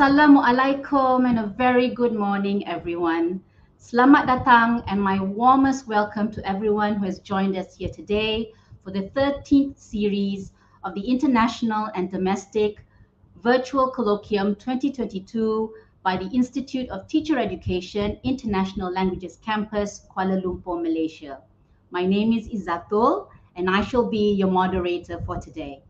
Assalamualaikum and a very good morning, everyone. Selamat datang and my warmest welcome to everyone who has joined us here today for the 13th series of the International and Domestic Virtual Colloquium 2022 by the Institute of Teacher Education, International Languages Campus, Kuala Lumpur, Malaysia. My name is Izzatul and I shall be your moderator for today.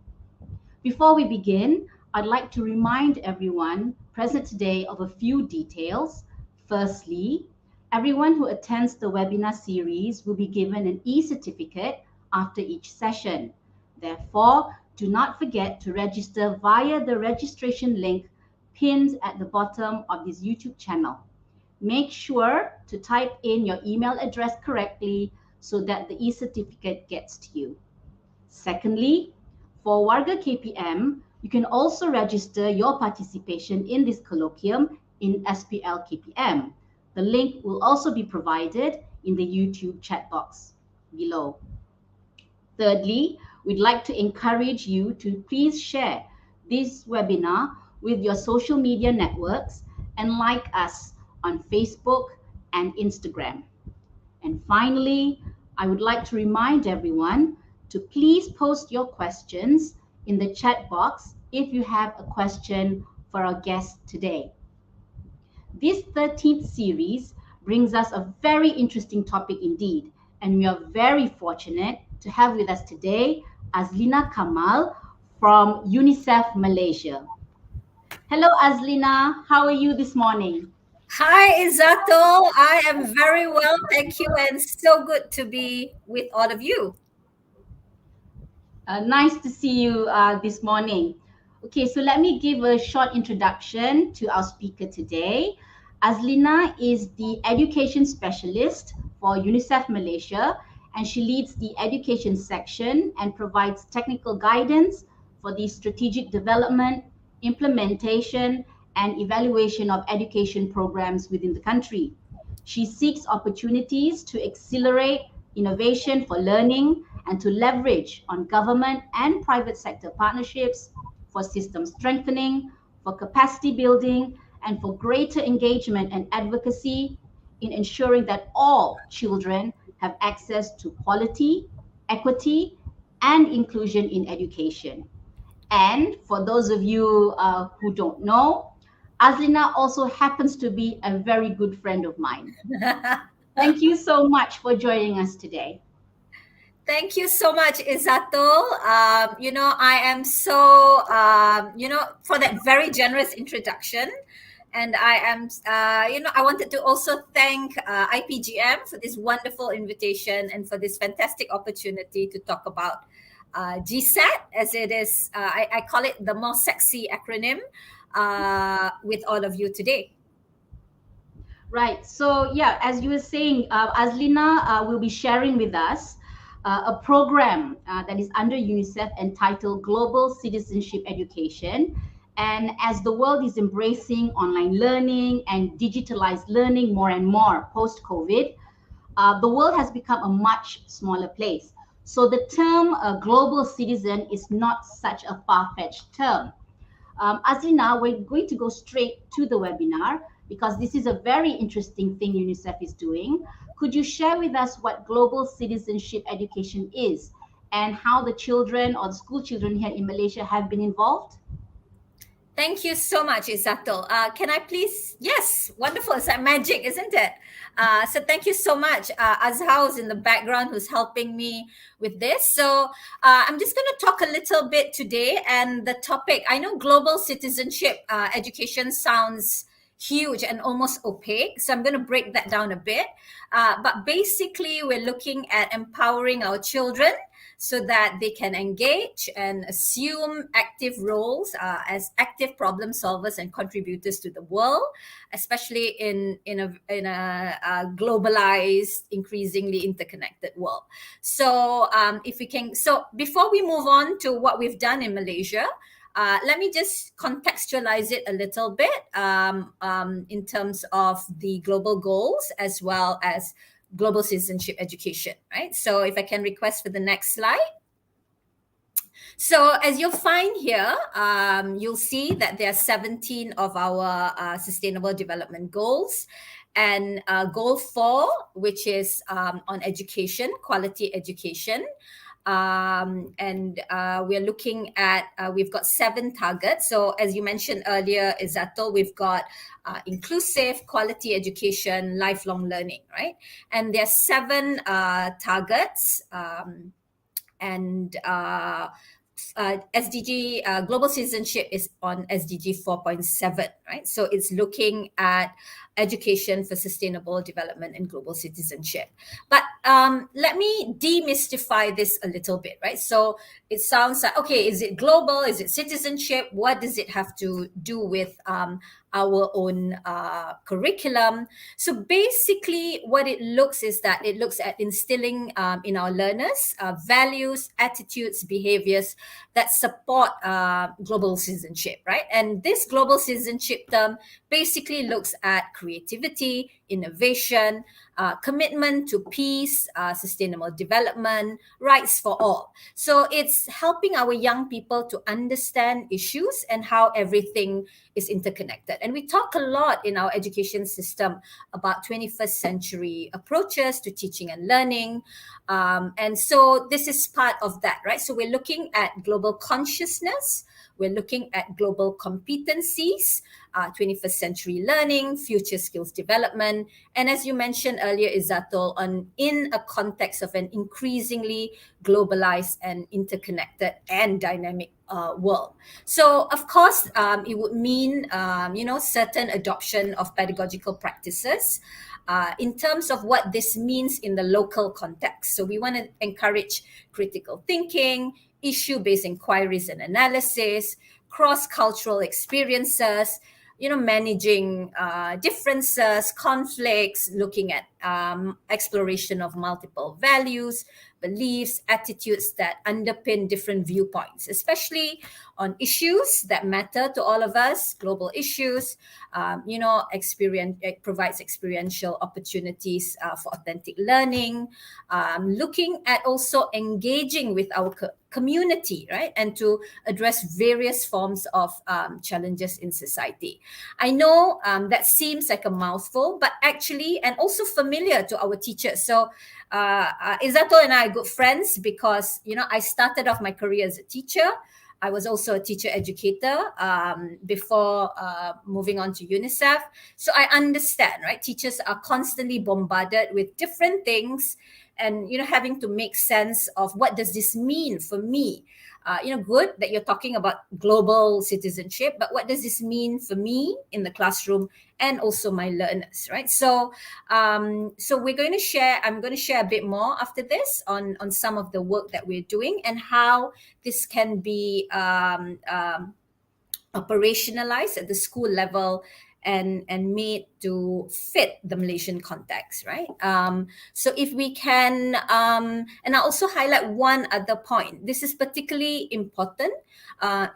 Before we begin, I'd like to remind everyone present today of a few details. Firstly, everyone who attends the webinar series will be given an e-certificate after each session. Therefore, do not forget to register via the registration link pinned at the bottom of this YouTube channel. Make sure to type in your email address correctly so that the e-certificate gets to you. Secondly, for Warga KPM, you can also register your participation in this colloquium in SPL KPM. The link will also be provided in the YouTube chat box below. Thirdly, we'd like to encourage you to please share this webinar with your social media networks and like us on Facebook and Instagram. And finally, I would like to remind everyone to please post your questions in the chat box if you have a question for our guest today. This 13th series brings us a very interesting topic indeed, and we are very fortunate to have with us today Azlina Kamal from UNICEF Malaysia. Hello Azlina, how are you this morning? Hi, Izzatul. I am very well, thank you, and so good to be with all of you. Nice to see you this morning. Okay, so let me give a short introduction to our speaker today. Azlina is the education specialist for UNICEF Malaysia, and she leads the education section and provides technical guidance for the strategic development, implementation, and evaluation of education programs within the country. She seeks opportunities to accelerate innovation for learning and to leverage on government and private sector partnerships for system strengthening, for capacity building, and for greater engagement and advocacy in ensuring that all children have access to quality, equity, and inclusion in education. And for those of you who don't know, Azlina also happens to be a very good friend of mine. Thank you so much for joining us today. Thank you so much, Izzatul. I am so, for that very generous introduction. And I am, I wanted to also thank IPGM for this wonderful invitation and for this fantastic opportunity to talk about GSAT, as it is, I call it the more sexy acronym, with all of you today. Right. So, yeah, as you were saying, Azlina will be sharing with us a program that is under UNICEF entitled Global Citizenship Education. And as the world is embracing online learning and digitalized learning more and more post-COVID, the world has become a much smaller place. So the term global citizen is not such a far-fetched term. Azlina, we're going to go straight to the webinar because this is a very interesting thing UNICEF is doing. Could you share with us what global citizenship education is and how the children or the school children here in Malaysia have been involved? Thank you so much, Izzatul. Can I please? Yes, wonderful. It's like magic, isn't it? So thank you so much. Azhaus in the background who's helping me with this. So I'm just going to talk a little bit today. And the topic, I know global citizenship education sounds huge and almost opaque. So I'm going to break that down a bit. But basically, we're looking at empowering our children so that they can engage and assume active roles as active problem solvers and contributors to the world, especially in a globalized, increasingly interconnected world. So so before we move on to what we've done in Malaysia, let me just contextualize it a little bit in terms of the global goals as well as global citizenship education, right? So if I can request for the next slide. So as you'll find here, you'll see that there are 17 of our sustainable development goals. And goal 4, which is on education, quality education. And we're looking at, we've got 7 targets. So as you mentioned earlier, Izato, we've got inclusive, quality education, lifelong learning, right? And there are 7 targets. And SDG Global Citizenship is on SDG 4.7, right? So it's looking at education for sustainable development and global citizenship. But let me demystify this a little bit, right? So it sounds like, okay, is it global? Is it citizenship? What does it have to do with our own curriculum? So basically, what it looks is that it looks at instilling in our learners values, attitudes, behaviors that support global citizenship, right? And this global citizenship term basically looks at creativity, innovation, commitment to peace, sustainable development, rights for all. So it's helping our young people to understand issues and how everything is interconnected. And we talk a lot in our education system about 21st century approaches to teaching and learning. And so this is part of that, right? So we're looking at global consciousness, we're looking at global competencies, 21st century learning, future skills development, and as you mentioned earlier, Izatul, in a context of an increasingly globalized and interconnected and dynamic world. So, of course, it would mean, certain adoption of pedagogical practices. In terms of what this means in the local context. So we want to encourage critical thinking, issue-based inquiries and analysis, cross-cultural experiences, managing differences, conflicts, looking at exploration of multiple values, beliefs, attitudes that underpin different viewpoints, especially on issues that matter to all of us, global issues. It provides experiential opportunities for authentic learning, looking at also engaging with our community, right? And to address various forms of challenges in society. I know that seems like a mouthful, but actually, and also familiar to our teachers. So Izato and I are good friends because, I started off my career as a teacher. I was also a teacher educator before moving on to UNICEF. So I understand, right? Teachers are constantly bombarded with different things and, having to make sense of what does this mean for me? Good that you're talking about global citizenship, but what does this mean for me in the classroom and also my learners, right? So, so I'm going to share a bit more after this on some of the work that we're doing and how this can be operationalized at the school level and made to fit the Malaysian context, right? So if we can, and I'll also highlight one other point. This is particularly important,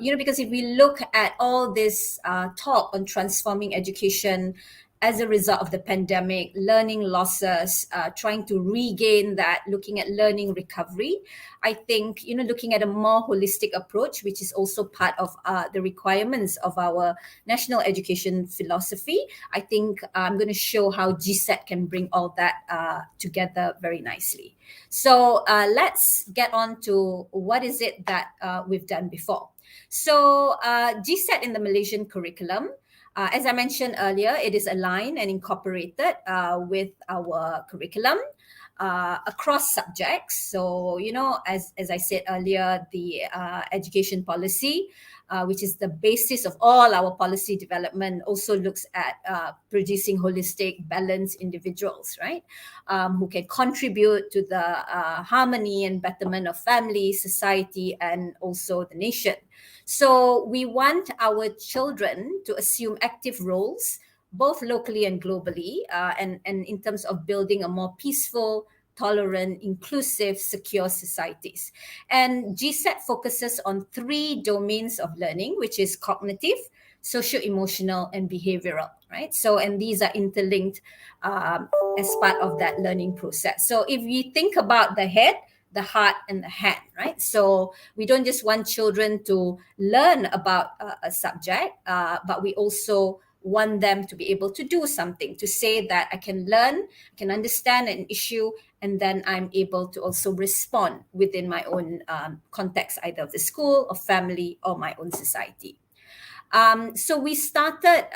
because if we look at all this talk on transforming education as a result of the pandemic, learning losses, trying to regain that, looking at learning recovery. I think, looking at a more holistic approach, which is also part of the requirements of our national education philosophy, I think I'm going to show how GSET can bring all that together very nicely. So let's get on to what is it that we've done before. So GSET in the Malaysian curriculum, as I mentioned earlier, it is aligned and incorporated with our curriculum across subjects. So, as I said earlier, the education policy, which is the basis of all our policy development, also looks at producing holistic, balanced individuals, right? Who can contribute to the harmony and betterment of family, society, and also the nation. So we want our children to assume active roles, both locally and globally, and in terms of building a more peaceful, tolerant, inclusive, secure societies. And GSET focuses on 3 domains of learning, which is cognitive, socio-emotional, and behavioral, right? So, and these are interlinked as part of that learning process. So if we think about the head, the heart and the hand, right? So we don't just want children to learn about a subject, but we also want them to be able to do something, to say that I can learn, I can understand an issue, and then I'm able to also respond within my own context, either of the school or family or my own society. So we started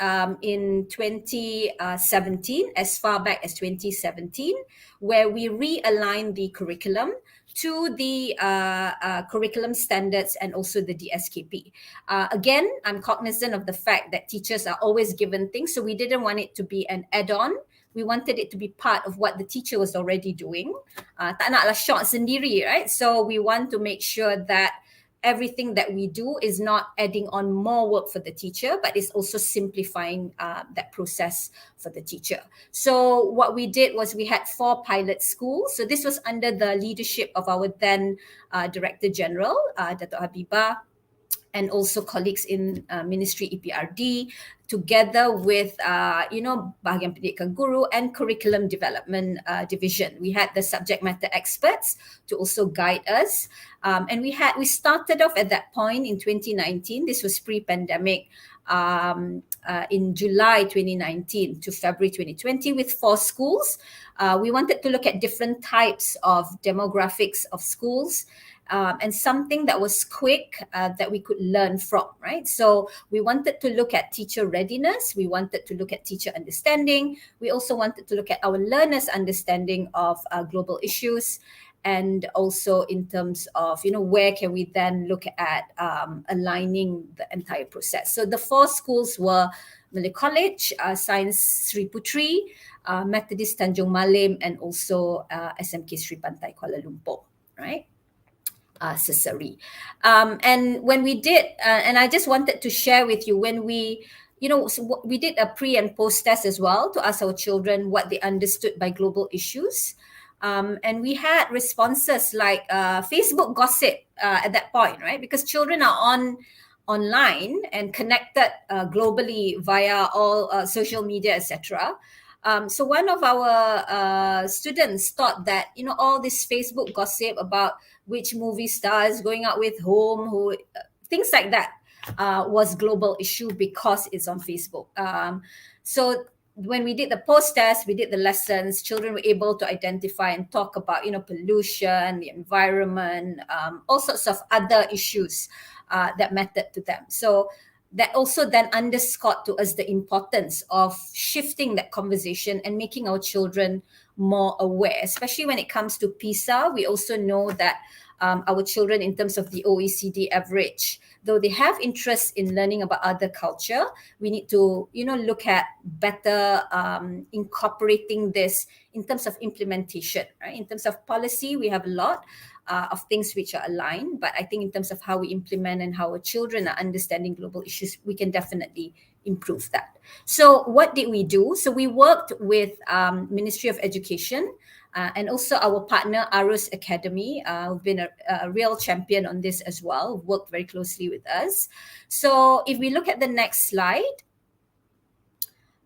in 2017, as far back as 2017, where we realigned the curriculum to the curriculum standards and also the DSKP. Again, I'm cognizant of the fact that teachers are always given things, so we didn't want it to be an add-on. We wanted it to be part of what the teacher was already doing. Tak naklah short sendiri, right? So we want to make sure that everything that we do is not adding on more work for the teacher, but it's also simplifying that process for the teacher. So what we did was we had 4 pilot schools. So this was under the leadership of our then Director General, Dato' Habibah, and also colleagues in Ministry EPRD, together with, Bahagian Pendidikan Guru and Curriculum Development Division. We had the subject matter experts to also guide us. And we started off at that point in 2019. This was pre-pandemic, in July 2019 to February 2020 with 4 schools. We wanted to look at different types of demographics of schools, and something that was quick, that we could learn from, right? So we wanted to look at teacher readiness. We wanted to look at teacher understanding. We also wanted to look at our learners' understanding of global issues, and also in terms of, where can we then look at aligning the entire process. So the 4 schools were Malay College, Science Sri Putri, Methodist Tanjung Malim, and also SMK Sri Pantai Kuala Lumpur, right? Sesari. And when we did, and I just wanted to share with you, when we, we did a pre and post test as well to ask our children what they understood by global issues. And we had responses like Facebook gossip at that point, right? Because children are online and connected globally via all social media, etc. So one of our students thought that, all this Facebook gossip about which movie stars going out with whom, who, things like that, was global issue because it's on Facebook. So when we did the post test, we did the lessons, children were able to identify and talk about, pollution, the environment, all sorts of other issues that mattered to them. So that also then underscored to us the importance of shifting that conversation and making our children more aware, especially when it comes to PISA. We also know that our children, in terms of the OECD average, though they have interest in learning about other culture, we need to, look at better incorporating this in terms of implementation, right? In terms of policy, we have a lot of things which are aligned, but I think in terms of how we implement and how our children are understanding global issues, we can definitely improve that. So what did we do? So we worked with Ministry of Education, and also our partner Arus Academy, who've been a real champion on this as well, worked very closely with us. So if we look at the next slide,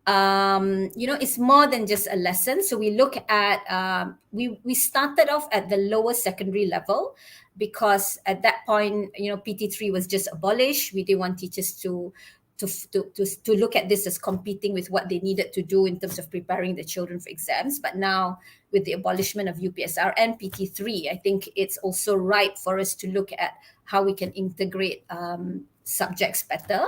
it's more than just a lesson. So we look at, we started off at the lower secondary level, because at that point, PT3 was just abolished. We didn't want teachers to look at this as competing with what they needed to do in terms of preparing the children for exams. But now, with the abolishment of UPSR and PT3, I think it's also right for us to look at how we can integrate subjects better.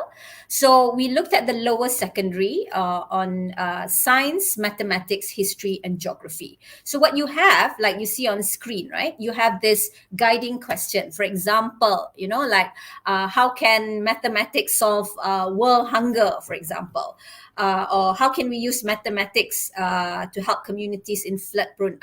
So we looked at the lower secondary on science, mathematics, history, and geography. So what you have, like you see on screen, right? You have this guiding question. For example, how can mathematics solve world hunger, for example? Or how can we use mathematics to help communities in flood-prone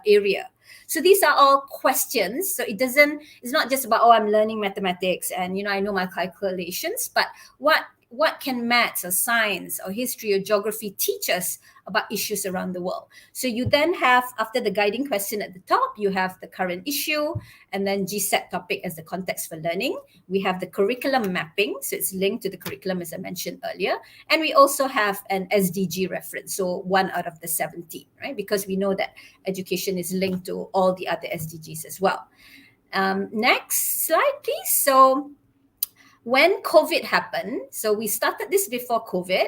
area? So these are all questions. So it's not just about, I'm learning mathematics and, I know my calculations, but what what can maths or science or history or geography teach us about issues around the world. So you then have, after the guiding question at the top, you have the current issue, and then GSET topic as the context for learning. We have the curriculum mapping, so it's linked to the curriculum as I mentioned earlier. And we also have an SDG reference, so 1 out of the 17, right? Because we know that education is linked to all the other SDGs as well. Next slide, please. So when COVID happened, so we started this before COVID,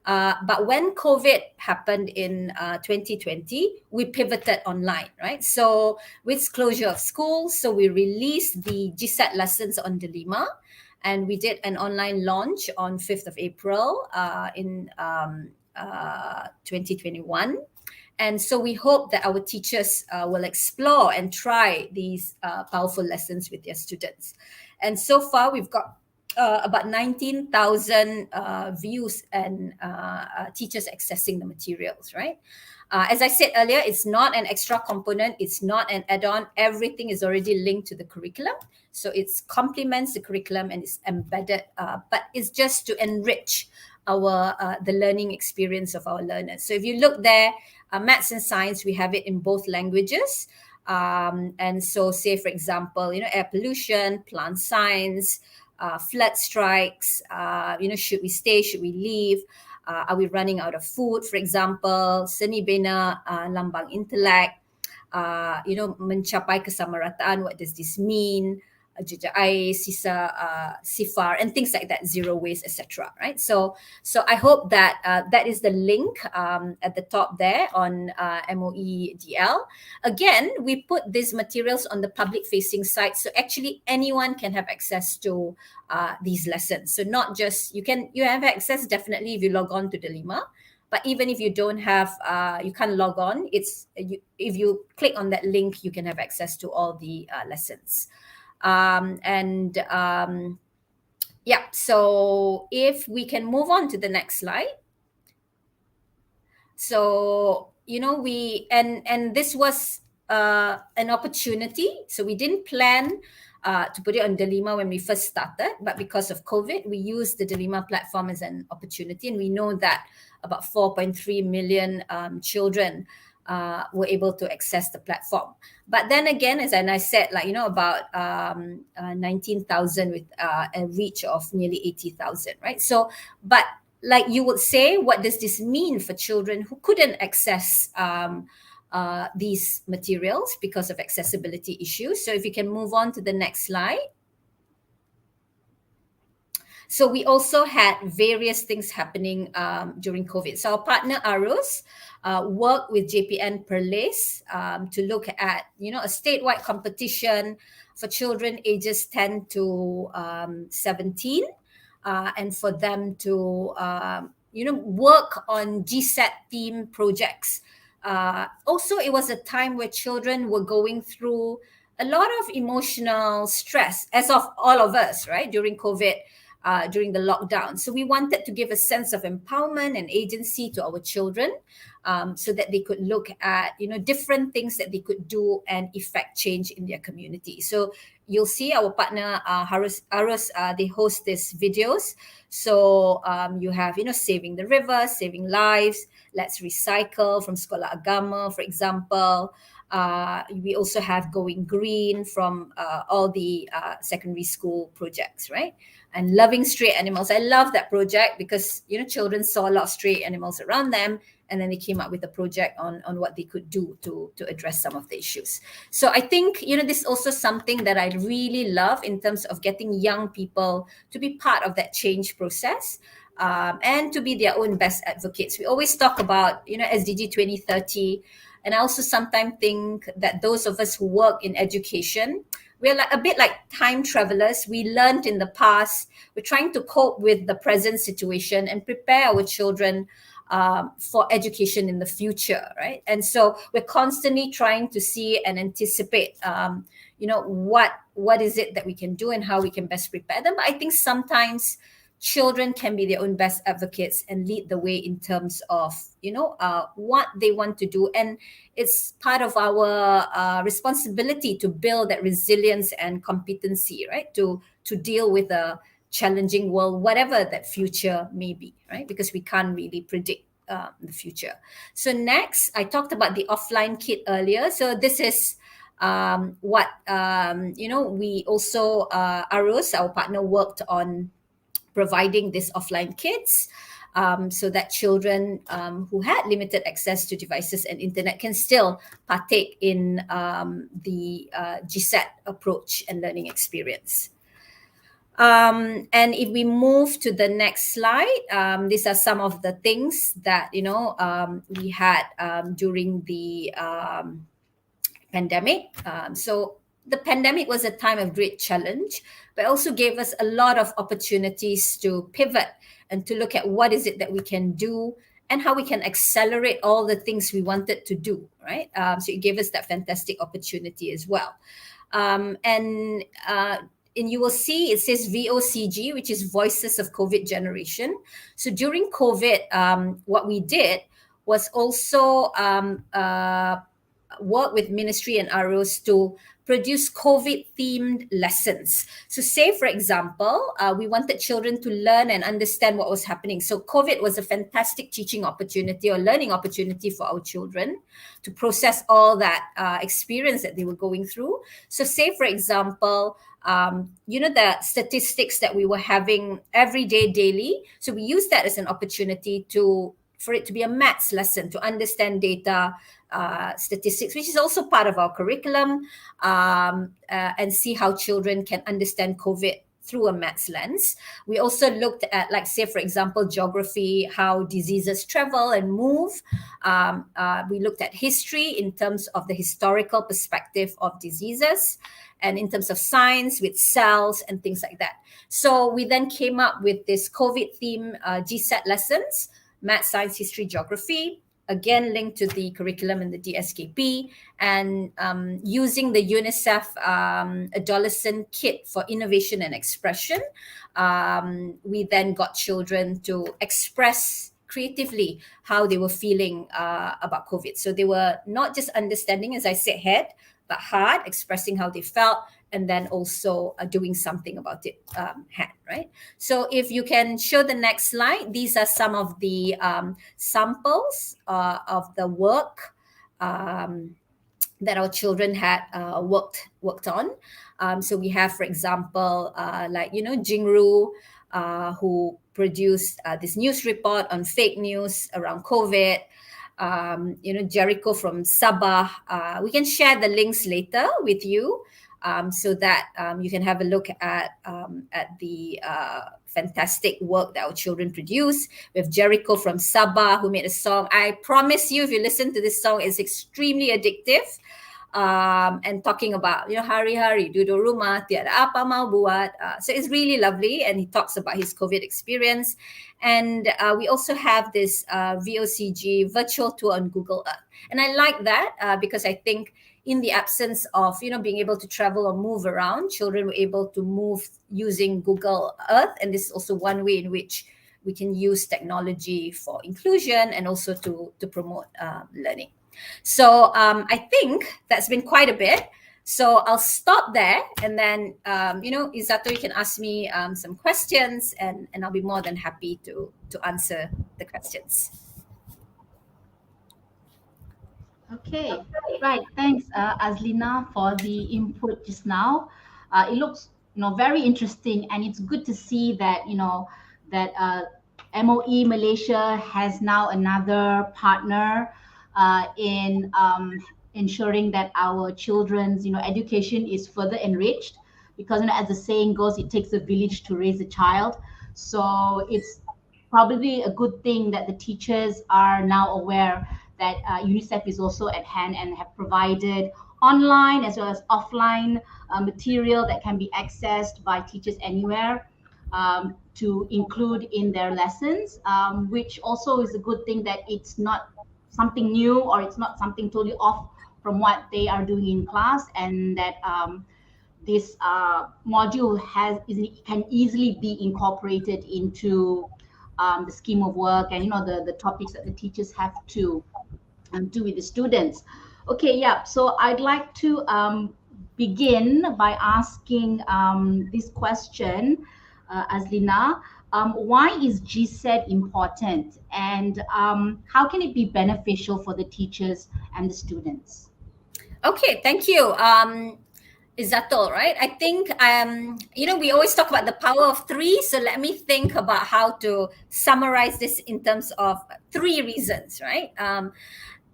but when COVID happened in 2020, we pivoted online, right? So with closure of schools, so we released the GSAT lessons on Delima, and we did an online launch on 5th of April in 2021. And so we hope that our teachers will explore and try these powerful lessons with their students. And so far, we've got about 19,000 views and teachers accessing the materials, right? As I said earlier, it's not an extra component. It's not an add-on. Everything is already linked to the curriculum. So it complements the curriculum and it's embedded, but it's just to enrich the learning experience of our learners. So if you look there, maths and science, we have it in both languages. And so say, for example, air pollution, plant science, flood strikes, should we stay, should we leave? Are we running out of food, for example? Seni bina lambang intelek, mencapai kesamarataan, what does this mean? Jejak air, sisa, sifar, and things like that, zero waste, etc. Right? So I hope that that is the link at the top there on MOE DL. Again, we put these materials on the public-facing site, so actually anyone can have access to these lessons. So not just you have access definitely if you log on to Delima. But even if you don't have, you can't log on. If you click on that link, you can have access to all the lessons. So if we can move on to the next slide. So, this was an opportunity. So we didn't plan to put it on Delima when we first started, but because of COVID, we used the Delima platform as an opportunity. And we know that about 4.3 million children were able to access the platform. But then again, as I said, about 19,000 with a reach of nearly 80,000, right? So, but like you would say, what does this mean for children who couldn't access these materials because of accessibility issues? So if you can move on to the next slide. So we also had various things happening during COVID. So our partner Arus worked with JPN Perlis to look at, a statewide competition for children ages 10 to 17, and for them to, work on GSAT theme projects. Also, it was a time where children were going through a lot of emotional stress, as of all of us, right, during COVID. During the lockdown. So we wanted to give a sense of empowerment and agency to our children so that they could look at, different things that they could do and effect change in their community. So you'll see our partner, Arus, they host these videos. So you have, saving the river, saving lives, let's recycle from Sekolah Agama, for example. We also have Going Green from all the secondary school projects, right? And Loving Stray Animals. I love that project because, children saw a lot of stray animals around them, and then they came up with a project on what they could do to address some of the issues. So I think, this is also something that I really love in terms of getting young people to be part of that change process. And to be their own best advocates. We always talk about, SDG 2030. And I also sometimes think that those of us who work in education, we're a bit like time travelers. We learned in the past. We're trying to cope with the present situation and prepare our children for education in the future, right? And so we're constantly trying to see and anticipate, what is it that we can do and how we can best prepare them. But I think sometimes children can be their own best advocates and lead the way in terms of, what they want to do. And it's part of our responsibility to build that resilience and competency, right? To deal with the challenging world, whatever that future may be, right? Because we can't really predict the future. So next, I talked about the offline kit earlier. So this is what we also Arus, our partner, worked on providing these offline kits, so that children who had limited access to devices and internet can still partake in the GSET approach and learning experience. And if we move to the next slide, these are some of the things that we had during the pandemic. So the pandemic was a time of great challenge, but also gave us a lot of opportunities to pivot and to look at what is it that we can do and how we can accelerate all the things we wanted to do, right? So it gave us that fantastic opportunity as well. And you will see it says VOCG, which is Voices of COVID Generation. So during COVID, what we did was also work with ministry and ROs to produce COVID themed lessons. So say, for example, we wanted children to learn and understand what was happening. So COVID was a fantastic teaching opportunity or learning opportunity for our children to process all that experience that they were going through. So say, for example, the statistics that we were having every day, daily. So we use that as an opportunity for it to be a maths lesson to understand data, statistics, which is also part of our curriculum, and see how children can understand COVID through a maths lens. We also looked at, like, say, for example, geography, how diseases travel and move. We looked at history in terms of the historical perspective of diseases, and in terms of science with cells and things like that. So we then came up with this COVID theme GSET lessons, math, science, history, geography, again linked to the curriculum and the DSKP, and using the UNICEF adolescent kit for innovation and expression. We then got children to express creatively how they were feeling about COVID. So they were not just understanding, as I said, head, but heart, expressing how they felt, and then also doing something about it, hand, right? So if you can show the next slide, these are some of the samples of the work that our children had worked on. So we have, for example, Jingru, who produced this news report on fake news around COVID. Jericho from Sabah. We can share the links later with you, so that you can have a look at the fantastic work that our children produce. We have Jericho from Sabah, who made a song. I promise you, if you listen to this song, it's extremely addictive. And talking about, hari-hari duduk rumah, tiada apa mau buat. So it's really lovely, and he talks about his COVID experience. And we also have this VOCG virtual tour on Google Earth. And I like that because I think in the absence of, being able to travel or move around, children were able to move using Google Earth. And this is also one way in which we can use technology for inclusion and also to promote learning. So I think that's been quite a bit. So I'll stop there, and then, Izato, you can ask me some questions, and I'll be more than happy to answer the questions. Okay, right. Thanks, Azlina, for the input just now. It looks, very interesting, and it's good to see that, that MOE Malaysia has now another partner in ensuring that our children's, education is further enriched, because, as the saying goes, it takes a village to raise a child. So it's probably a good thing that the teachers are now aware that UNICEF is also at hand and have provided online as well as offline material that can be accessed by teachers anywhere, to include in their lessons, which also is a good thing, that it's not something new, or it's not something totally off from what they are doing in class, and that this module can easily be incorporated into the scheme of work, and the topics that the teachers have to do with the students. Okay, yeah. So I'd like to begin by asking this question. Azlina. Why is GSET important, and how can it be beneficial for the teachers and the students? Okay, thank you. Izzatul, right? I think we always talk about the power of three. So let me think about how to summarize this in terms of three reasons, right?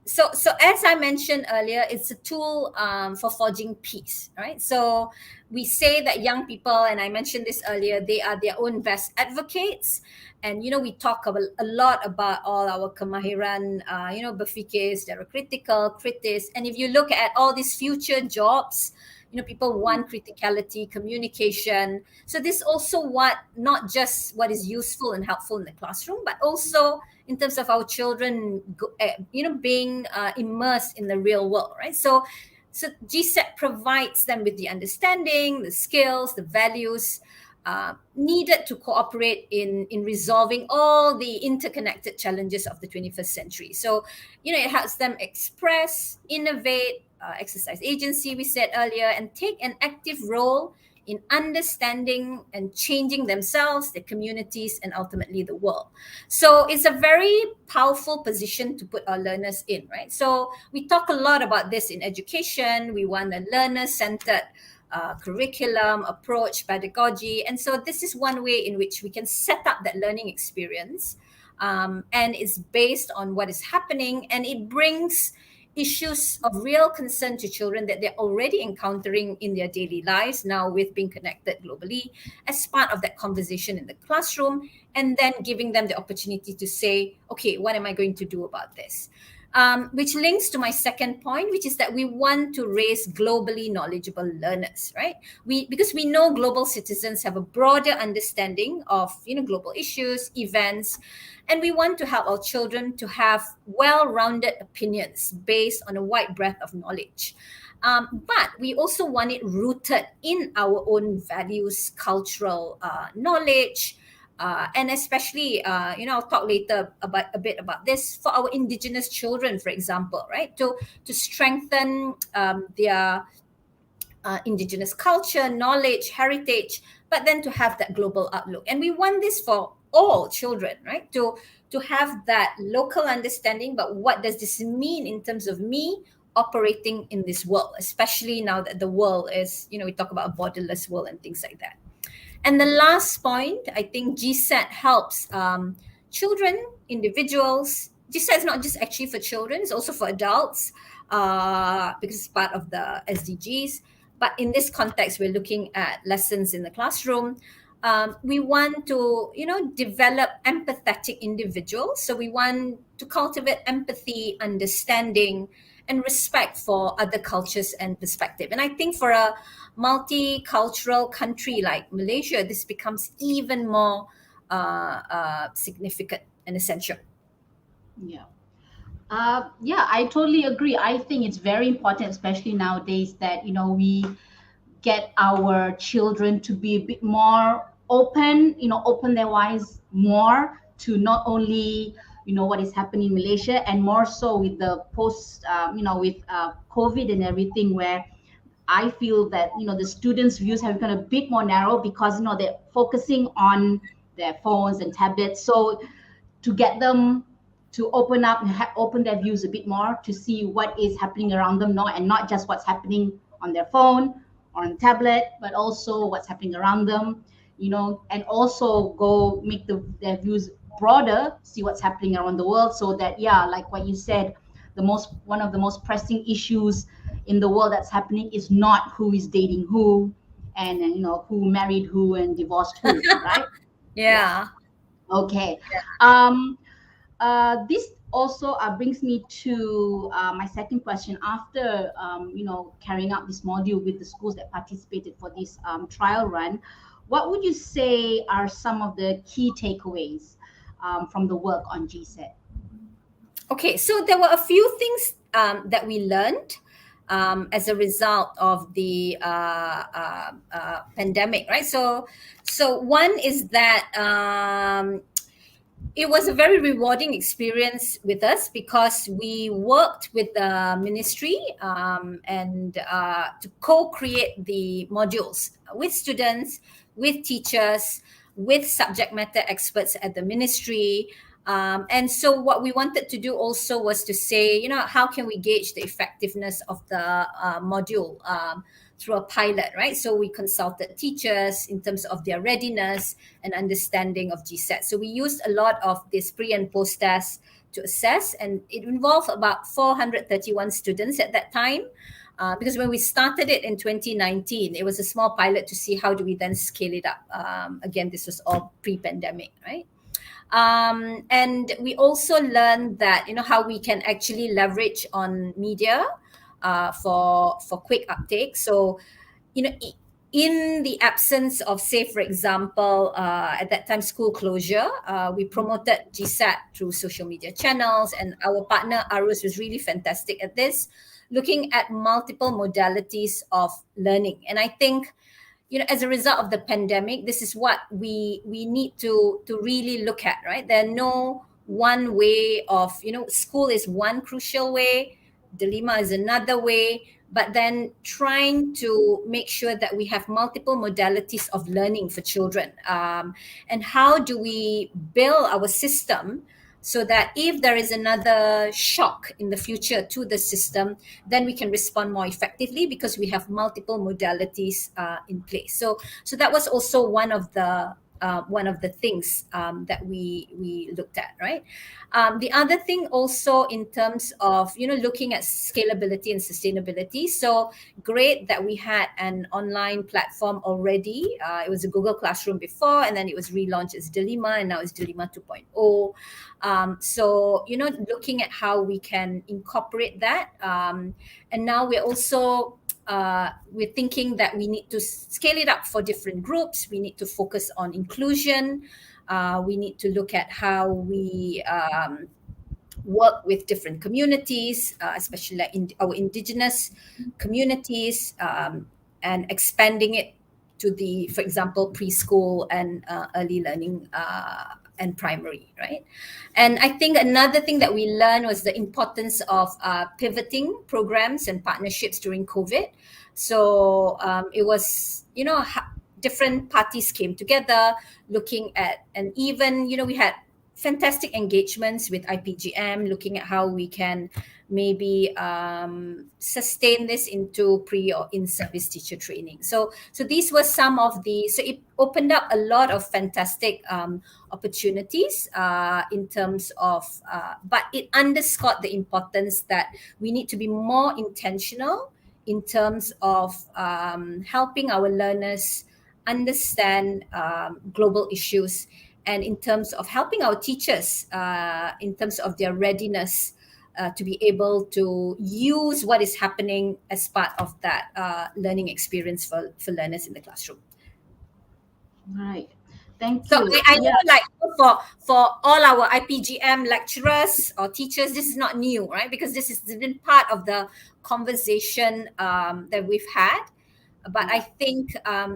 So as I mentioned earlier, it's a tool for forging peace, right? So we say that young people, and I mentioned this earlier, they are their own best advocates. And we talk a lot about all our kemahiran, berfikir secara critical, kritis. And if you look at all these future jobs, people want criticality, communication. So this also not just what is useful and helpful in the classroom, but also in terms of our children, being immersed in the real world, right? So GSET provides them with the understanding, the skills, the values needed to cooperate in resolving all the interconnected challenges of the 21st century. So, it helps them express, innovate, exercise agency, we said earlier, and take an active role in understanding and changing themselves, their communities, and ultimately the world. So it's a very powerful position to put our learners in, right? So we talk a lot about this in education. We want a learner-centered curriculum, approach, pedagogy. And so this is one way in which we can set up that learning experience. And it's based on what is happening, and it brings issues of real concern to children that they're already encountering in their daily lives now with being connected globally as part of that conversation in the classroom, and then giving them the opportunity to say, okay, what am I going to do about this? Which links to my second point, which is that we want to raise globally knowledgeable learners, right? Because we know global citizens have a broader understanding of global issues, events, and we want to help our children to have well-rounded opinions based on a wide breadth of knowledge. But we also want it rooted in our own values, cultural knowledge, and especially, I'll talk later about a bit about this for our indigenous children, for example, right? To strengthen their indigenous culture, knowledge, heritage, but then to have that global outlook. And we want this for all children, right? To have that local understanding, but what does this mean in terms of me operating in this world, especially now that the world is, we talk about a borderless world and things like that. And the last point, I think GSET helps children, individuals. GSET is not just actually for children, it's also for adults because it's part of the SDGs. But in this context, we're looking at lessons in the classroom. We want to, develop empathetic individuals. So we want to cultivate empathy, understanding, and respect for other cultures and perspective. And I think for a multicultural country like Malaysia, this becomes even more significant and essential. Yeah. Yeah, I totally agree. I think it's very important, especially nowadays, that we get our children to be a bit more open, open their eyes more to not only what is happening in Malaysia, and more so with the post, with COVID and everything, where I feel that the students' views have become a bit more narrow because they're focusing on their phones and tablets. So to get them to open up and open their views a bit more to see what is happening around them, and not just what's happening on their phone or on tablet, but also what's happening around them, and also go make their views broader, see what's happening around the world, so that, yeah, like what you said, one of the most pressing issues in the world that's happening is not who is dating who, and who married who and divorced who, right? Yeah. Yeah. Okay. Yeah. This also brings me to my second question. After carrying out this module with the schools that participated for this trial run, what would you say are some of the key takeaways from the work on GSET? Okay, so there were a few things that we learned as a result of the pandemic, right? So one is that it was a very rewarding experience with us because we worked with the ministry and to co-create the modules with students, with teachers, with subject matter experts at the ministry. And so what we wanted to do also was to say, how can we gauge the effectiveness of the module through a pilot, right? So we consulted teachers in terms of their readiness and understanding of GSET. So we used a lot of this pre and post tests to assess, and it involved about 431 students at that time. Because when we started it in 2019, it was a small pilot to see how do we then scale it up. Again, this was all pre-pandemic, right? And we also learned that how we can actually leverage on media for quick uptake. So in the absence of, say, for example, at that time, school closure, we promoted GSAT through social media channels, and our partner Arus was really fantastic at this, looking at multiple modalities of learning. And I think as a result of the pandemic, this is what we need to really look at, right? There are no one way of, school is one crucial way, Delima is another way, but then trying to make sure that we have multiple modalities of learning for children. And how do we build our system so that if there is another shock in the future to the system, then we can respond more effectively because we have multiple modalities in place. So that was also one of the things that we looked at, right? The other thing also in terms of looking at scalability and sustainability. So great that we had an online platform already. It was a Google Classroom before, and then it was relaunched as Delima, and now it's Delima 2.0. So looking at how we can incorporate that, and now we're also we're thinking that we need to scale it up for different groups. We need to focus on inclusion. We need to look at how we work with different communities, especially like our indigenous communities, and expanding it to for example, preschool and early learning and primary, right? And I think another thing that we learned was the importance of pivoting programs and partnerships during COVID. So it was, different parties came together looking at, and even, we had fantastic engagements with IPGM, looking at how we can maybe sustain this into pre or in-service teacher training. So these were some of so it opened up a lot of fantastic opportunities in terms of, but it underscored the importance that we need to be more intentional in terms of helping our learners understand global issues, and in terms of helping our teachers in terms of their readiness to be able to use what is happening as part of that learning experience for learners in the classroom. Right. Thank So you. I Yeah. know, like, for all our IPGM lecturers or teachers, this is not new, right? Because this has been part of the conversation that we've had. But I think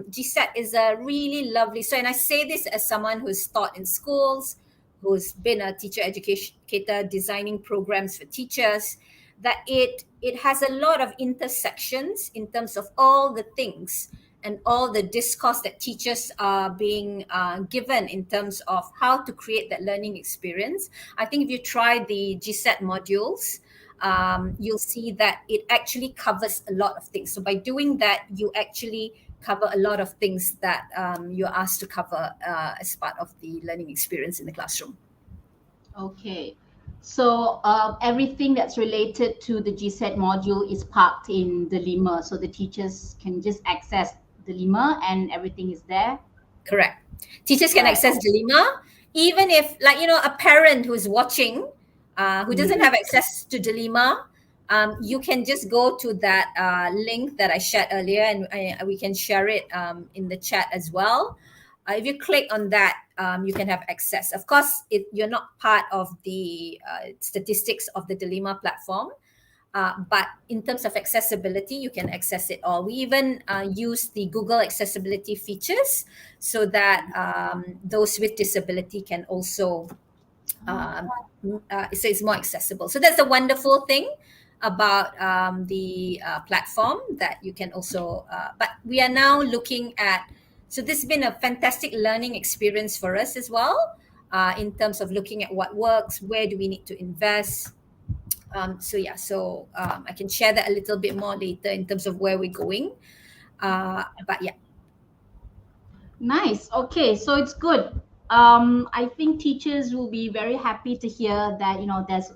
GSET is a really lovely. So, and I say this as someone who's taught in schools, who's been a teacher educator, designing programs for teachers, that it has a lot of intersections in terms of all the things and all the discourse that teachers are being given in terms of how to create that learning experience. I think if you try the GSET modules, you'll see that it actually covers a lot of things. So by doing that, you actually cover a lot of things that you're asked to cover as part of the learning experience in the classroom. Okay. So everything that's related to the GSET module is parked in the Lima, so the teachers can just access the Lima and everything is there. Correct. Teachers can Right. access Delima, even if, like, a parent who's watching, who doesn't have access to Delima, you can just go to that link that I shared earlier, and we can share it in the chat as well. If you click on that, you can have access. Of course, you're not part of the statistics of the Delima platform, but in terms of accessibility, you can access it all. We even use the Google accessibility features so that those with disability can also, so it's more accessible. So that's a wonderful thing about the platform, that you can also, but we are now looking at So this has been a fantastic learning experience for us as well, in terms of looking at what works, where do we need to invest. I can share that a little bit more later in terms of where we're going. But yeah. Nice. Okay, so it's good. I think teachers will be very happy to hear that there's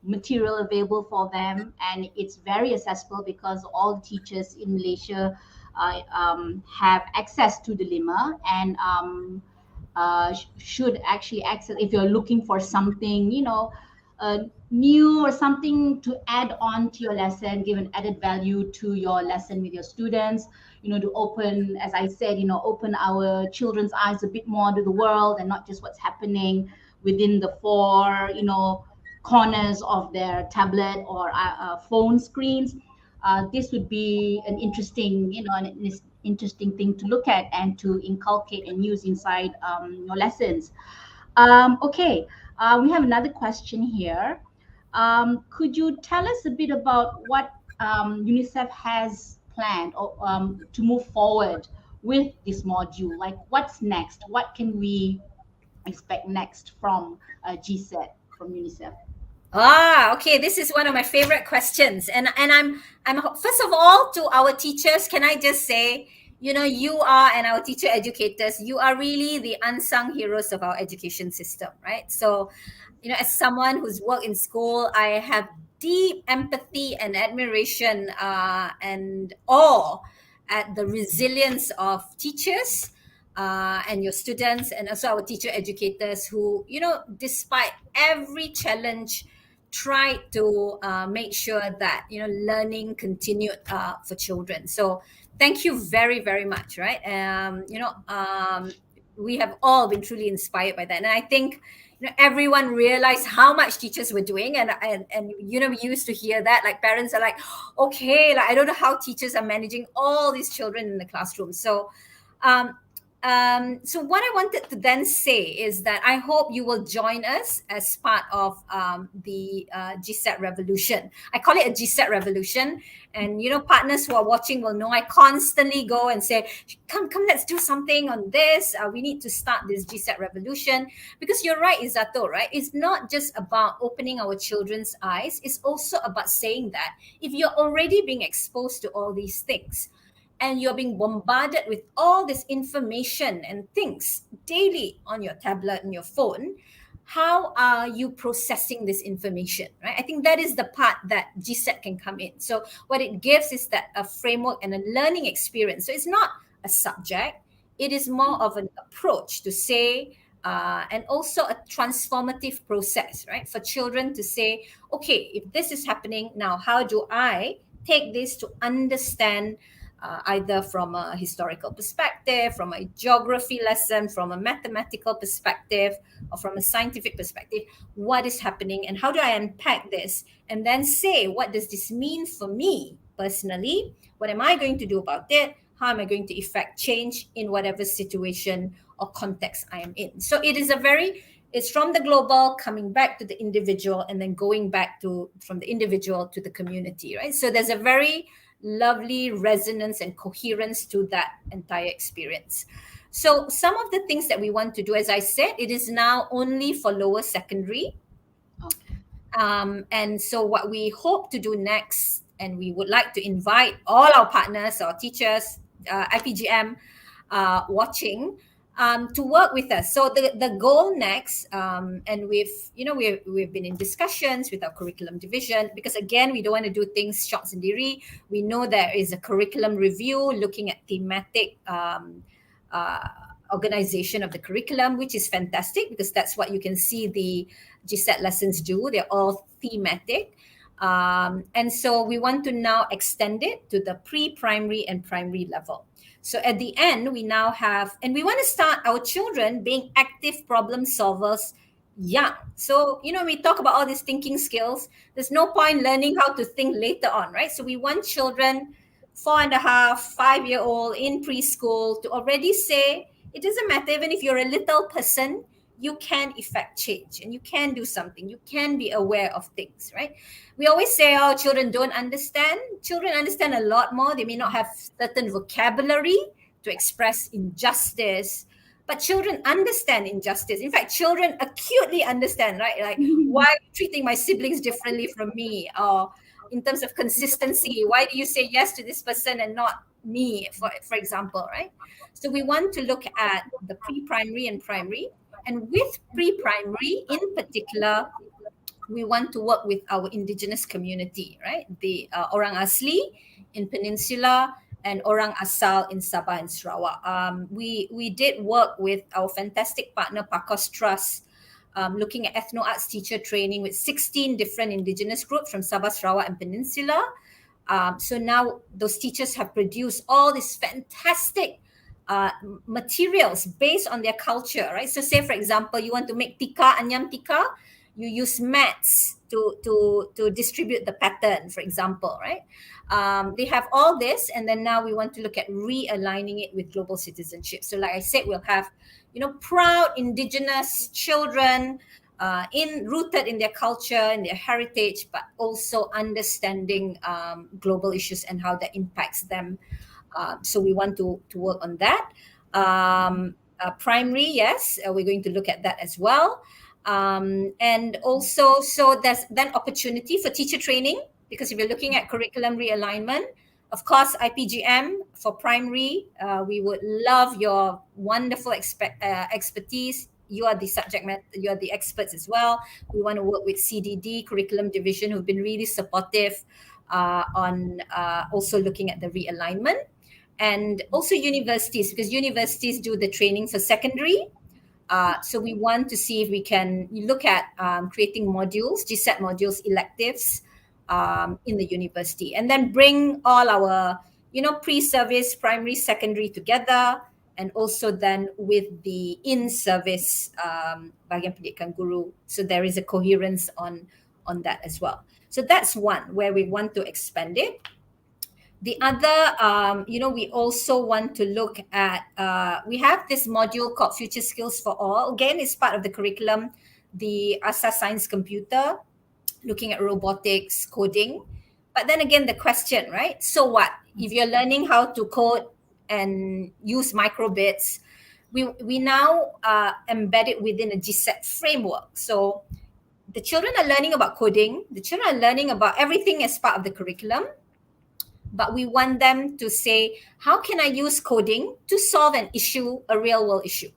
material available for them, and it's very accessible because all teachers in Malaysia have access to the Lima, and should actually access if you're looking for something new or something to add on to your lesson, give an added value to your lesson with your students, to open, as I said, open our children's eyes a bit more to the world and not just what's happening within the four corners of their tablet or phone screens. This would be an interesting, interesting thing to look at and to inculcate and use inside your lessons. Okay, we have another question here. Could you tell us a bit about what UNICEF has planned or, to move forward with this module? Like, what's next? What can we expect next from GSET, from UNICEF? Okay. This is one of my favorite questions, and I'm first of all, to our teachers, can I just say, you are, and our teacher educators, you are really the unsung heroes of our education system, right? So, as someone who's worked in school, I have deep empathy and admiration, and awe at the resilience of teachers, and your students, and also our teacher educators who, despite every challenge, tried to make sure that learning continued for children. So thank you very, very much. Right. We have all been truly inspired by that, and I think everyone realized how much teachers were doing, and we used to hear that, like, parents are like, okay, like, I don't know how teachers are managing all these children in the classroom. Um, so what I wanted to then say is that I hope you will join us as part of the GSET revolution. I call it a GSET revolution. And, partners who are watching will know I constantly go and say, come, let's do something on this. We need to start this GSET revolution. Because you're right, Izato, right? It's not just about opening our children's eyes. It's also about saying that if you're already being exposed to all these things, and you're being bombarded with all this information and things daily on your tablet and your phone, how are you processing this information, right? I think that is the part that GSET can come in. So what it gives is that a framework and a learning experience. So it's not a subject, it is more of an approach to say, and also a transformative process, right? For children to say, okay, if this is happening now, how do I take this to understand, either from a historical perspective, from a geography lesson, from a mathematical perspective, or from a scientific perspective, what is happening and how do I unpack this and then say, what does this mean for me personally? What am I going to do about it? How am I going to effect change in whatever situation or context I am in? So it's from the global coming back to the individual and then going back to from the individual to the community, right? So there's a very lovely resonance and coherence to that entire experience. So some of the things that we want to do, as I said, it is now only for lower secondary. Okay. And so what we hope to do next, and we would like to invite all our partners, our teachers, IPGM watching, to work with us. So the goal next, and we've been in discussions with our curriculum division, because again, we don't want to do things shots and diri. We know there is a curriculum review looking at thematic uh, organization of the curriculum, which is fantastic because that's what you can see the GSET lessons do. They're all thematic. And so we want to now extend it to the pre-primary and primary level. So at the end, we now have, and we want to start our children being active problem solvers young. So, we talk about all these thinking skills. There's no point learning how to think later on, right? So we want children 4.5, 5-year old in preschool to already say, it doesn't matter, even if you're a little person, you can effect change and you can do something. You can be aware of things, right? We always say, oh, children don't understand. Children understand a lot more. They may not have certain vocabulary, to express injustice. But children understand injustice. In fact, children acutely understand, right? Like, why are you treating my siblings differently from me? Or in terms of consistency, why do you say yes to this person and not me, for example, right? So we want to look at the pre-primary and primary. And with pre-primary in particular, we want to work with our indigenous community, right? The Orang Asli in Peninsula and Orang Asal in Sabah and Sarawak. We did work with our fantastic partner Pakos Trust, looking at ethno arts teacher training with 16 different indigenous groups from Sabah, Sarawak, and Peninsula. So now those teachers have produced all these fantastic materials based on their culture, right? So say, for example, you want to make tika, anyam tika, you use mats to distribute the pattern, for example, right? They have all this, and then now we want to look at realigning it with global citizenship. So like I said, we'll have, proud indigenous children rooted in their culture, in their heritage, but also understanding global issues and how that impacts them. So we want to work on that. Primary, yes, we're going to look at that as well. And also, so there's then opportunity for teacher training, because if you're looking at curriculum realignment, of course, IPGM for primary, we would love your wonderful expertise. You are the subject matter, you are the experts as well. We want to work with CDD, Curriculum Division, who've been really supportive on also looking at the realignment. And also universities, because universities do the training for secondary. So we want to see if we can look at creating modules, GSET modules, electives in the university, and then bring all our, pre-service, primary, secondary together, and also then with the in-service bahagian pendidikan guru. So there is a coherence on that as well. So that's one where we want to expand it. The other, we also want to look at, we have this module called Future Skills for All. Again, it's part of the curriculum, the ASA Science Computer, looking at robotics, coding. But then again, the question, right? So what? If you're learning how to code and use microbits, we now embed it within a GSET framework. So the children are learning about coding. The children are learning about everything as part of the curriculum. But we want them to say, how can I use coding to solve an issue, a real world issue?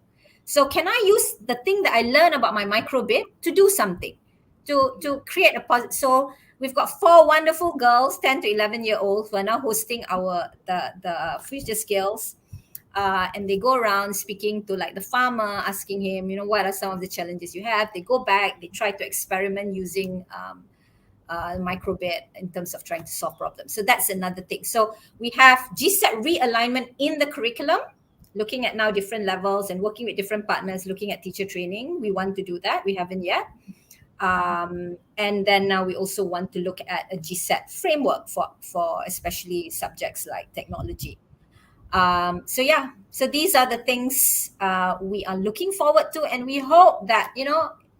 So can I use the thing that I learned about my microbit to do something, to create a positive? So we've got 4 wonderful girls, 10 to 11-year-olds, who are now hosting the future skills. And they go around speaking to like the farmer, asking him, what are some of the challenges you have? They go back, they try to experiment using microbit in terms of trying to solve problems. So that's another thing. So we have GSET realignment in the curriculum, looking at now different levels and working with different partners, looking at teacher training. We want to do that. We haven't yet. And then now we also want to look at a GSET framework for especially subjects like technology. So these are the things we are looking forward to, and we hope that,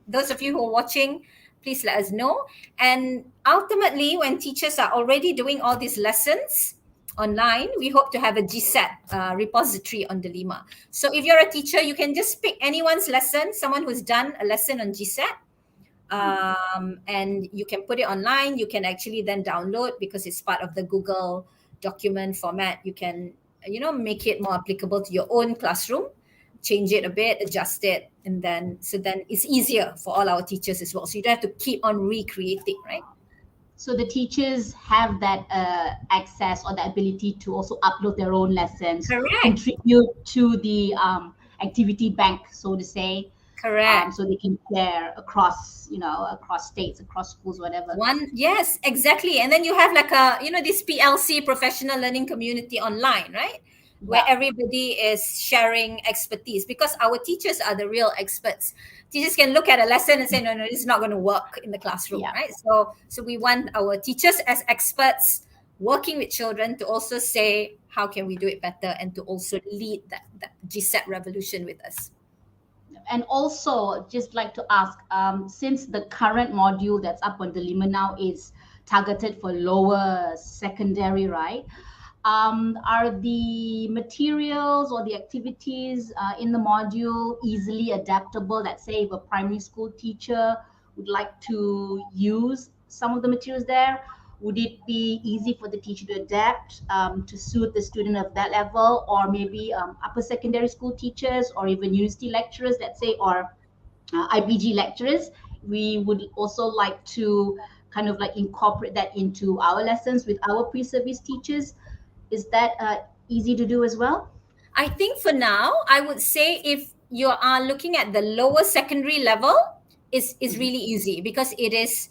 those of you who are watching, please let us know. And ultimately, when teachers are already doing all these lessons online, we hope to have a GSET repository on Delima. So if you're a teacher, you can just pick anyone's lesson, someone who's done a lesson on GSET, and you can put it online. You can actually then download, because it's part of the Google document format. You can, make it more applicable to your own classroom, change it a bit, adjust it, and then it's easier for all our teachers as well. So you don't have to keep on recreating, right? So the teachers have that access or the ability to also upload their own lessons, Correct. contribute to the activity bank, so to say. Correct. So they can share across, across states, across schools, whatever. Yes, exactly. And then you have like this PLC, professional learning community online, right? Where everybody is sharing expertise, because our teachers are the real experts. Teachers can look at a lesson and say, no, this is not going to work in the classroom, right? So we want our teachers as experts working with children to also say, how can we do it better, and to also lead that GSET revolution with us. And also, just like to ask, since the current module that's up on Delima now is targeted for lower secondary, right? Are the materials or the activities in the module easily adaptable? Let's say if a primary school teacher would like to use some of the materials there, would it be easy for the teacher to adapt to suit the student of that level, or maybe upper secondary school teachers, or even university lecturers, let's say, or IPG lecturers? We would also like to kind of like incorporate that into our lessons with our pre-service teachers. Is that easy to do as well? I think for now, I would say if you are looking at the lower secondary level, is Mhm. really easy because it is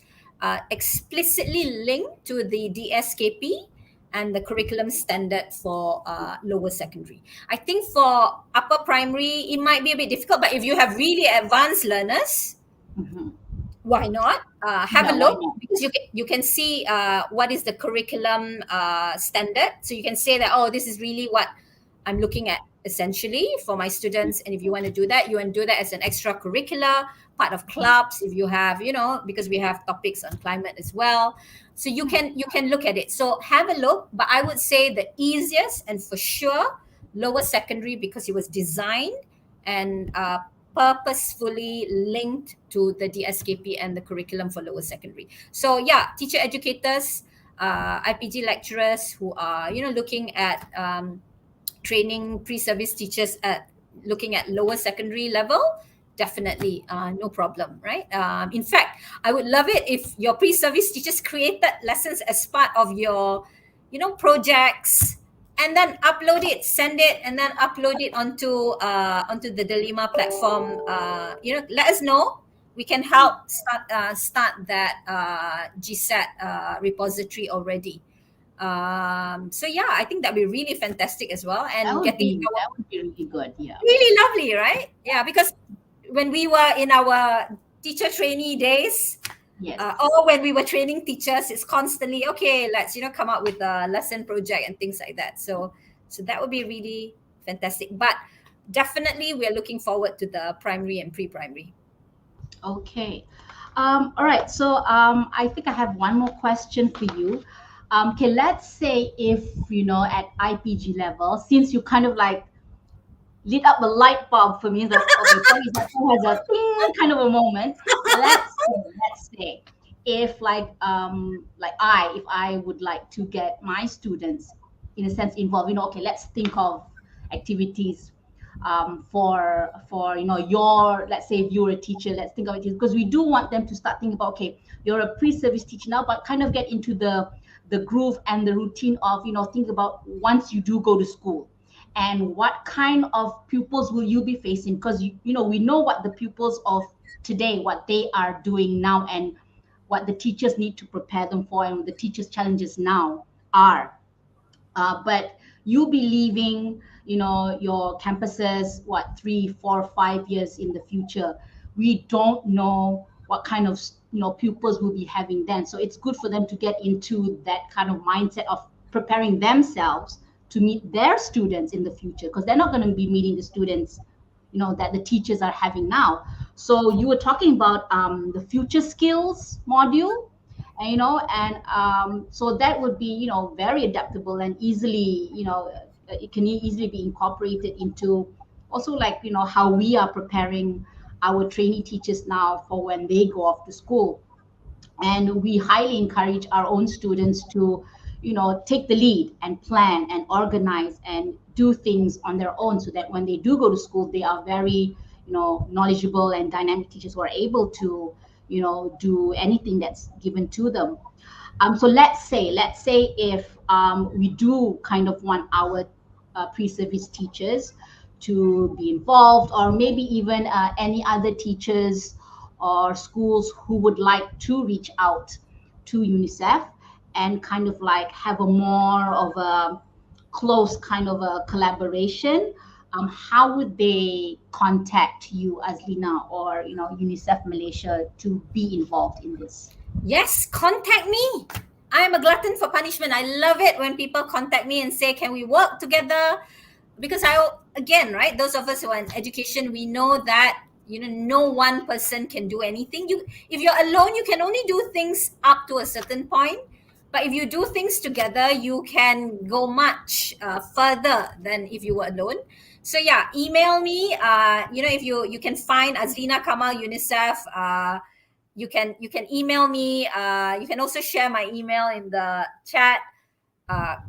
explicitly linked to the DSKP and the curriculum standard for lower secondary. I think for upper primary, it might be a bit difficult, but if you have really advanced learners, Mhm. why not have a Yeah, why look, not? because you can see what is the curriculum standard, so you can say that, oh, this is really what I'm looking at essentially for my students. And if you want to do that, you want to do that as an extracurricular part of clubs, if you have, because we have topics on climate as well, so you can look at it. So have a look, but I would say the easiest and for sure lower secondary, because it was designed and purposefully linked to the DSKP and the curriculum for lower secondary. So yeah, teacher educators, IPG lecturers who are looking at training pre-service teachers at looking at lower secondary level, definitely no problem, right? In fact, I would love it if your pre-service teachers created lessons as part of your projects, and then upload it, send it, and then upload it onto the Delima platform. Let us know. We can help start that GSAT repository already. So yeah, I think that'd be really fantastic as well, That and would getting be our that would be really good. Yeah. really lovely, right? Yeah, because when we were in our teacher trainee days, Yes. or when we were training teachers, it's constantly okay. Let's come up with a lesson project and things like that. So that would be really fantastic. But definitely, we are looking forward to the primary and pre-primary. Okay. All right. So I think I have one more question for you. Okay, let's say if at IPG level, since you kind of like lit up a light bulb for me. That okay, probably that has a ding kind of a moment. Let's say if if I would like to get my students in a sense involved, okay, let's think of activities for your, let's say if you're a teacher, let's think of it because we do want them to start thinking about, okay, you're a pre-service teacher now, but kind of get into the groove and the routine of think about once you do go to school and what kind of pupils will you be facing, because we know what the pupils of today, what they are doing now, and what the teachers need to prepare them for, and what the teachers challenges now are. But you be leaving your campuses, what, 3 4 5 years in the future. We don't know what kind of pupils will be having then, so it's good for them to get into that kind of mindset of preparing themselves to meet their students in the future, because they're not going to be meeting the students that the teachers are having now. So you were talking about the future skills module, and so that would be very adaptable and easily it can easily be incorporated into also, like how we are preparing our trainee teachers now for when they go off to school. And we highly encourage our own students to take the lead and plan and organize and do things on their own, so that when they do go to school, they are very knowledgeable and dynamic teachers who are able to do anything that's given to them. So let's say if we do kind of want our pre-service teachers to be involved, or maybe even any other teachers or schools who would like to reach out to UNICEF and kind of like have a more of a close kind of a collaboration, how would they contact you as Lina or UNICEF Malaysia to be involved in this? Yes, contact me. I'm a glutton for punishment. I love it when people contact me and say, "Can we work together?" Because again, right? Those of us who are in education, we know that no one person can do anything. If you're alone, you can only do things up to a certain point. But if you do things together, you can go much further than if you were alone. So yeah, email me. If you can find Azlina Kamal UNICEF. You can email me. You can also share my email in the chat.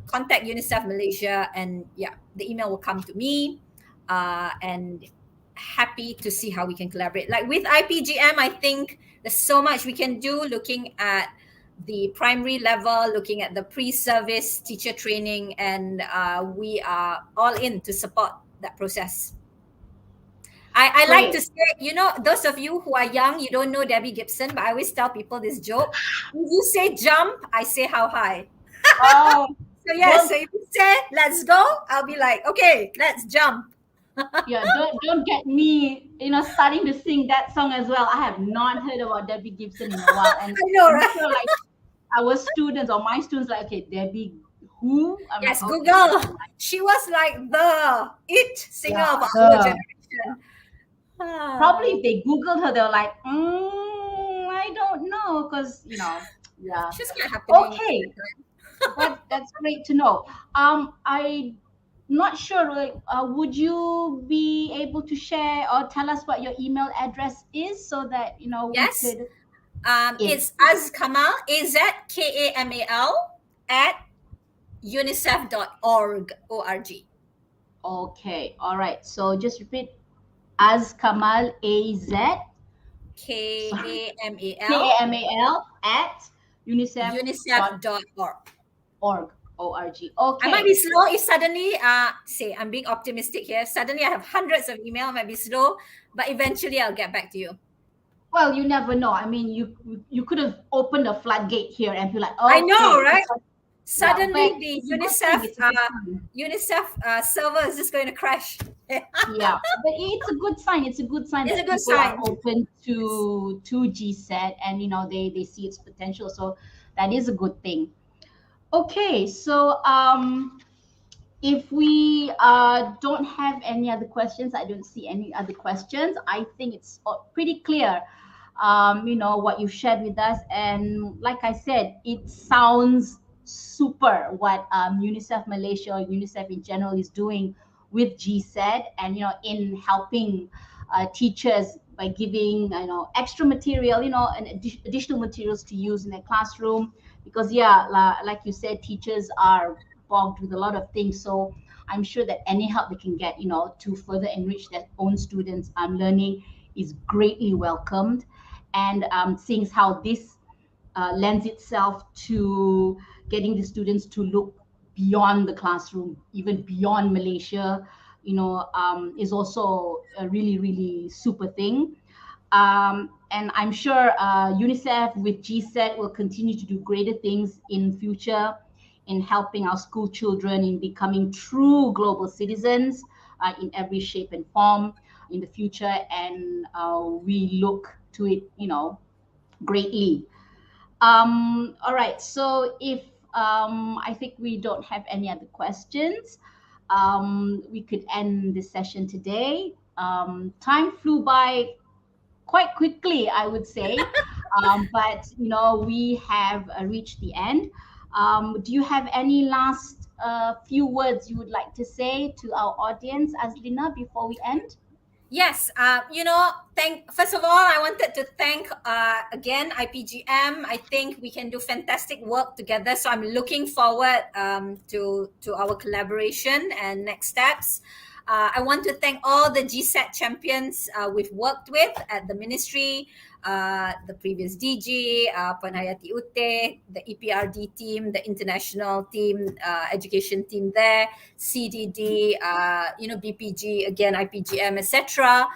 Contact UNICEF Malaysia, and yeah, the email will come to me. And happy to see how we can collaborate. Like with IPGM, I think there's so much we can do looking at the primary level, looking at the pre-service teacher training, and we are all in to support that process. I like to Great. say, those of you who are young, you don't know Debbie Gibson, but I always tell people this joke. If you say jump, I say how high. Oh, So yes, well, so if you say let's go, I'll be like, okay, let's jump. yeah, don't get me, starting to sing that song as well. I have not heard about Debbie Gibson in a while, and I know, I'm right? sure like our students or my students like, okay, Debbie who? I'm like, Yes, okay, never Google. mind. She was like the it singer Yeah, of our the generation. probably Ah, if they Googled her, they're like, I don't know, because yeah. she was quite happening at Okay, the time. that's great to know. I not sure. Like, would you be able to share or tell us what your email address is so that we Yes. could, if It's Azkamal, AZKAMAL at unicef.org, O-R-G. okay, all right. So just repeat as Kamal Az, sorry, KAMAL, KAMAL at unicef dot unicef.org. org org. I might be Okay. slow if suddenly, say, I'm being optimistic here. Suddenly I have hundreds of email, I might be slow, but eventually I'll get back to you. Well, you never know. I mean, you could have opened a floodgate here and be like, I know, okay, right? yeah, but Suddenly the it's a good thing. It's a good sign. UNICEF server is just going to crash. Yeah, but it's a good sign. It's a good sign It's a that good people are sign. open Yes. to GSET and they see its potential. So that is a good thing. Okay, so if we don't have any other questions, I don't see any other questions. I think it's pretty clear, what you've shared with us. And like I said, it sounds super what UNICEF Malaysia or UNICEF in general is doing with GSET and, in helping teachers by giving, extra material, and additional materials to use in their classroom. Because, yeah, like you said, teachers are bogged with a lot of things. So I'm sure that any help they can get, to further enrich their own students' learning is greatly welcomed. And seeing how this lends itself to getting the students to look beyond the classroom, even beyond Malaysia, is also a really, really super thing. And I'm sure UNICEF with GSET will continue to do greater things in future in helping our school children in becoming true global citizens in every shape and form in the future. And we look to it, greatly. All right. So if I think we don't have any other questions, we could end this session today. Time flew by quite quickly, I would say. But we have reached the end. Do you have any last few words you would like to say to our audience, Azlina, before we end? Yes, thank first of all, I wanted to thank again IPGM. I think we can do fantastic work together. So I'm looking forward to our collaboration and next steps. I want to thank all the GSET champions we've worked with at the ministry, the previous DG, Puan Hayati Ute, the EPRD team, the international team, education team there, CDD, BPG, again, IPGM, etc.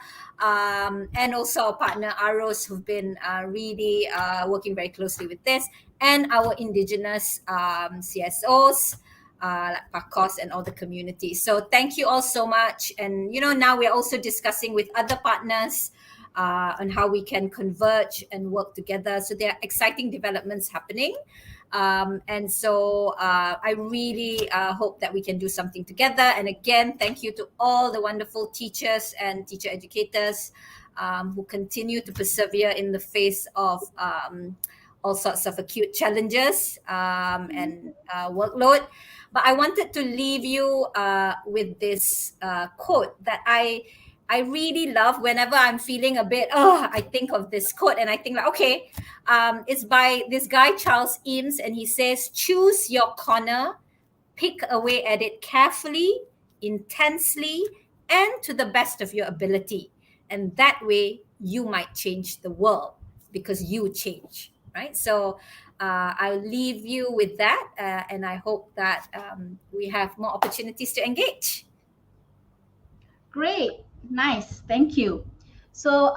And also our partner Aros, who've been really working very closely with this, and our indigenous CSOs, like PACOS and all the communities. So thank you all so much. And now we're also discussing with other partners on how we can converge and work together. So there are exciting developments happening. And so I really hope that we can do something together. And again, thank you to all the wonderful teachers and teacher educators who continue to persevere in the face of all sorts of acute challenges and workload. But I wanted to leave you with this quote that I really love. Whenever I'm feeling a bit, I think of this quote and I think like, okay, it's by this guy Charles Eames, and he says, "Choose your corner, pick away at it carefully, intensely, and to the best of your ability. And that way, you might change the world because you change, right?" So I'll leave you with that. And I hope that we have more opportunities to engage. Great, nice, thank you. So,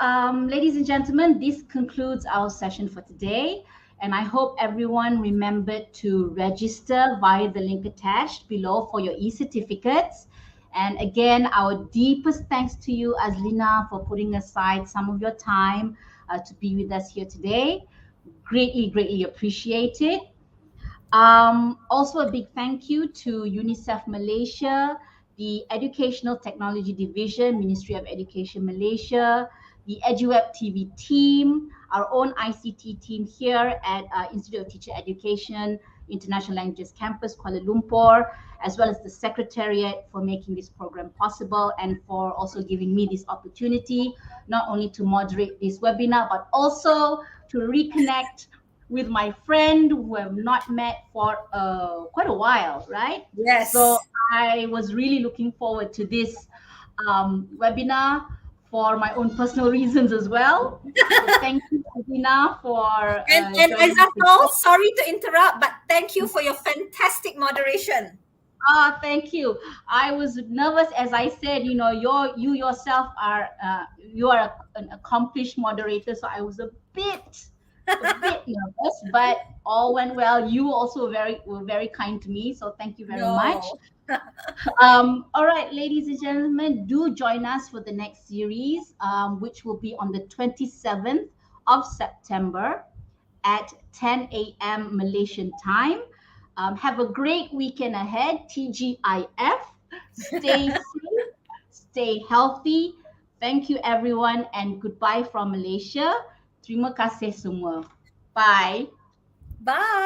ladies and gentlemen, this concludes our session for today. And I hope everyone remembered to register via the link attached below for your e-certificates. And again, our deepest thanks to you, Azlina, for putting aside some of your time to be with us here today. Greatly, greatly appreciate it. Also, a big thank you to UNICEF Malaysia, the Educational Technology Division, Ministry of Education Malaysia, the EduWeb TV team, our own ICT team here at Institute of Teacher Education, International Languages Campus, Kuala Lumpur, as well as the Secretariat for making this program possible and for also giving me this opportunity, not only to moderate this webinar, but also to reconnect with my friend who have not met for quite a while, right? So Yes. I was really looking forward to this webinar for my own personal reasons as well. So thank you, Sabina, for And joining us Aizafal, today. sorry to interrupt, but thank you for your fantastic moderation. Ah, thank you. I was nervous, as I said. You know, you yourself are you are an accomplished moderator, so I was a bit nervous, but all went well. You also were very kind to me, so thank you very much. No. All right, ladies and gentlemen, do join us for the next series, which will be on the 27th of September at 10 a.m. Malaysian time. Have a great weekend ahead, TGIF. Stay safe, stay healthy. Thank you, everyone, and goodbye from Malaysia. Terima kasih semua. Bye. Bye.